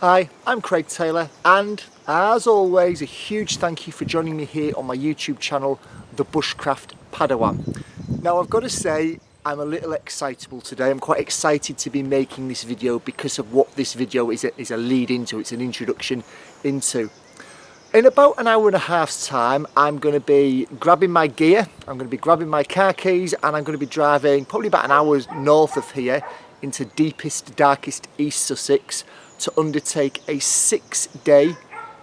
Hi, I'm Craig Taylor, and as always, a huge thank you for joining me here on my YouTube channel, The Bushcraft Padawan. Now, I've got to say, I'm a little excitable today. I'm quite excited to be making this video because of what this video is a lead into. It's an introduction into. In about an hour and a half's time, I'm going to be grabbing my gear, I'm going to be grabbing my car keys, and I'm going to be driving probably about an hour north of here into deepest, darkest East Sussex to undertake a 6-day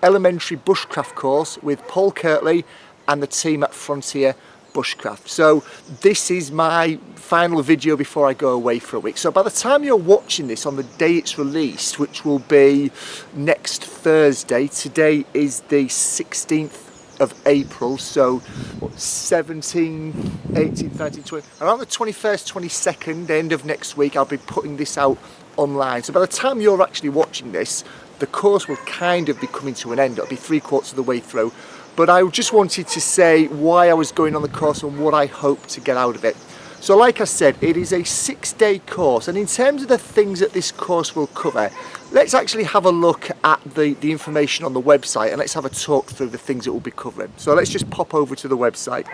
elementary bushcraft course with Paul Kirtley and the team at Frontier Bushcraft. So this is my final video before I go away for a week. So by the time you're watching this on the day it's released, which will be next Thursday, today is the 16th of April, so what, 17, 18, 19, 20, around the 21st, 22nd, end of next week, I'll be putting this out online. So by the time you're actually watching this, the course will kind of be coming to an end. It'll be 3/4 of the way through. But I just wanted to say why I was going on the course and what I hope to get out of it. So like I said, it is a 6-day course, and in terms of the things that this course will cover, let's actually have a look at the information on the website, and let's have a talk through the things it will be covering. So let's just pop over to the website.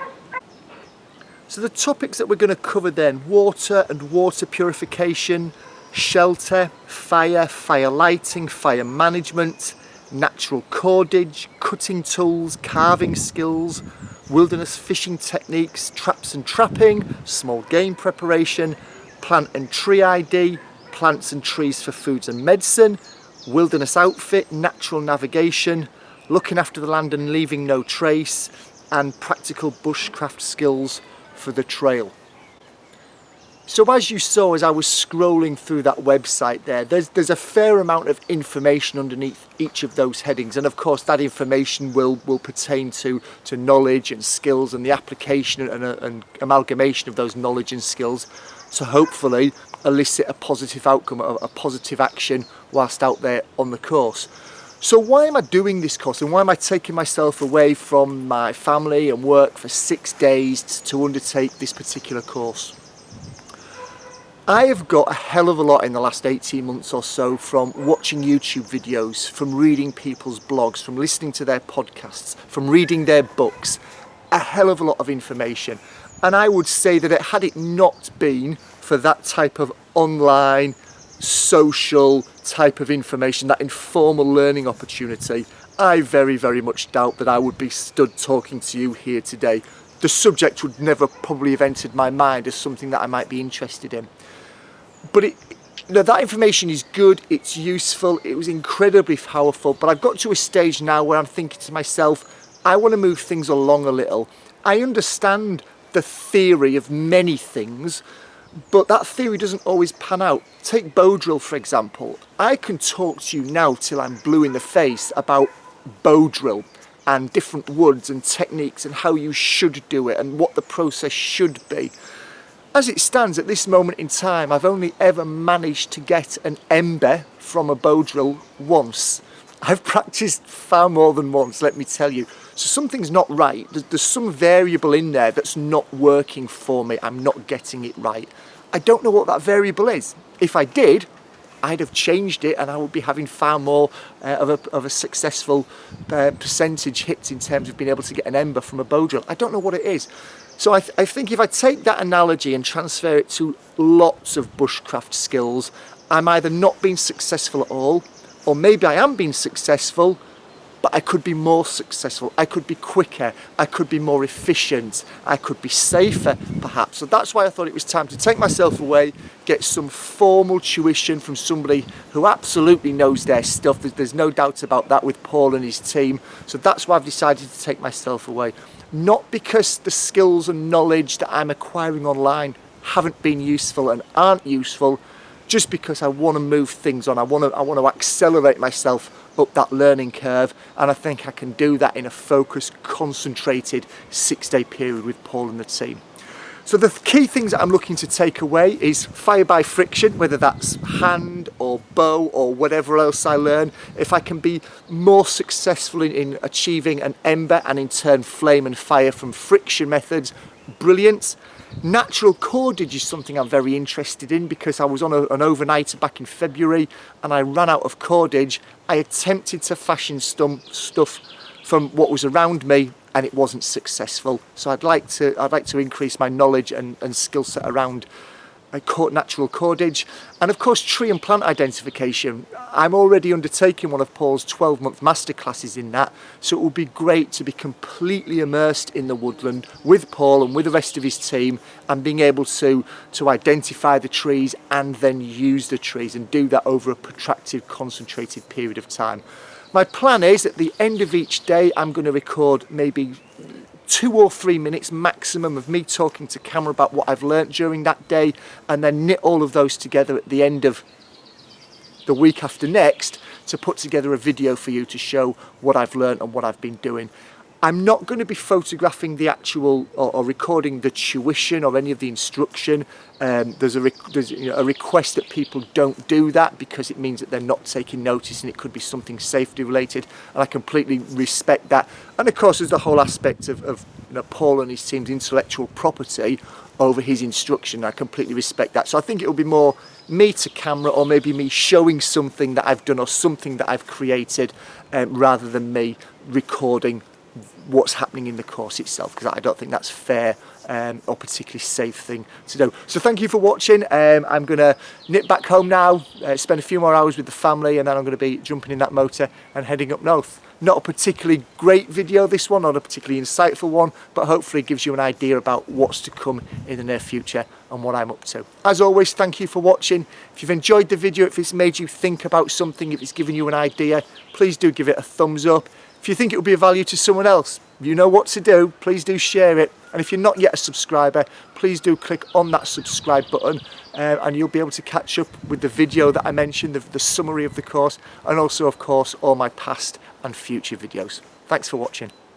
So the topics that we're going to cover then: water and water purification, shelter, fire lighting, fire management, natural cordage, cutting tools, carving skills, wilderness fishing techniques, traps and trapping, small game preparation, plant and tree ID, plants and trees for foods and medicine, wilderness outfit, natural navigation, looking after the land and leaving no trace, and practical bushcraft skills for the trail. So as you saw as I was scrolling through that website there's a fair amount of information underneath each of those headings, and of course that information will pertain to knowledge and skills and the application and amalgamation of those knowledge and skills to hopefully elicit a positive outcome, a positive action whilst out there on the course. So why am I doing this course, and why am I taking myself away from my family and work for 6 days to undertake this particular course? I have got a hell of a lot in the last 18 months or so from watching YouTube videos, from reading people's blogs, from listening to their podcasts, from reading their books. A hell of a lot of information. And I would say that had it not been for that type of online, social type of information, that informal learning opportunity, I very, very much doubt that I would be stood talking to you here today. The subject would never probably have entered my mind as something that I might be interested in. But that information is good, it's useful, it was incredibly powerful, but I've got to a stage now where I'm thinking to myself, I want to move things along a little. I understand the theory of many things, but that theory doesn't always pan out. Take bow drill, for example. I can talk to you now till I'm blue in the face about bow drill and different woods and techniques and how you should do it and what the process should be. As it stands at this moment in time, I've only ever managed to get an ember from a bow drill once. I've practiced far more than once, let me tell you. So something's not right. There's some variable in there that's not working for me. I'm not getting it right. I don't know what that variable is. If I did, I'd have changed it and I would be having far more of a successful percentage hit in terms of being able to get an ember from a bow drill. I don't know what it is. So I think if I take that analogy and transfer it to lots of bushcraft skills, I'm either not being successful at all, or maybe I am being successful, but I could be more successful, I could be quicker, I could be more efficient, I could be safer perhaps. So that's why I thought it was time to take myself away, get some formal tuition from somebody who absolutely knows their stuff. There's no doubt about that with Paul and his team. So that's why I've decided to take myself away. Not because the skills and knowledge that I'm acquiring online haven't been useful and aren't useful, just because I want to move things on. I want to accelerate myself up that learning curve, and I think I can do that in a focused, concentrated 6-day period with Paul and the team. So the key things that I'm looking to take away is fire by friction, whether that's hand or bow or whatever else I learn. If I can be more successful in achieving an ember and in turn flame and fire from friction methods, brilliant. Natural cordage is something I'm very interested in because I was on an overnighter back in February and I ran out of cordage. I attempted to fashion stuff from what was around me and it wasn't successful. So I'd like to increase my knowledge and skill set around natural cordage, and of course tree and plant identification. I'm already undertaking one of Paul's 12-month masterclasses in that, so it would be great to be completely immersed in the woodland with Paul and with the rest of his team, and being able to identify the trees and then use the trees and do that over a protracted, concentrated period of time. My plan is at the end of each day I'm going to record maybe 2 or 3 minutes maximum of me talking to camera about what I've learnt during that day, and then knit all of those together at the end of the week after next to put together a video for you to show what I've learnt and what I've been doing. I'm not going to be photographing the actual or recording the tuition or any of the instruction. There's a request that people don't do that because it means that they're not taking notice and it could be something safety related, and I completely respect that. And of course there's the whole aspect of Paul and his team's intellectual property over his instruction. I completely respect that. So I think it will be more me to camera, or maybe me showing something that I've done or something that I've created, rather than me recording what's happening in the course itself, because I don't think that's fair or particularly safe thing to do. So thank you for watching. I'm going to nip back home now, spend a few more hours with the family, and then I'm going to be jumping in that motor and heading up north. Not a particularly great video this one, not a particularly insightful one, but hopefully it gives you an idea about what's to come in the near future and what I'm up to. As always, thank you for watching. If you've enjoyed the video, if it's made you think about something, if it's given you an idea, please do give it a thumbs up. If you think it would be of value to someone else, you know what to do. Please do share it. And if you're not yet a subscriber, please do click on that subscribe button, and you'll be able to catch up with the video that I mentioned, the summary of the course, and also, of course, all my past and future videos. Thanks for watching.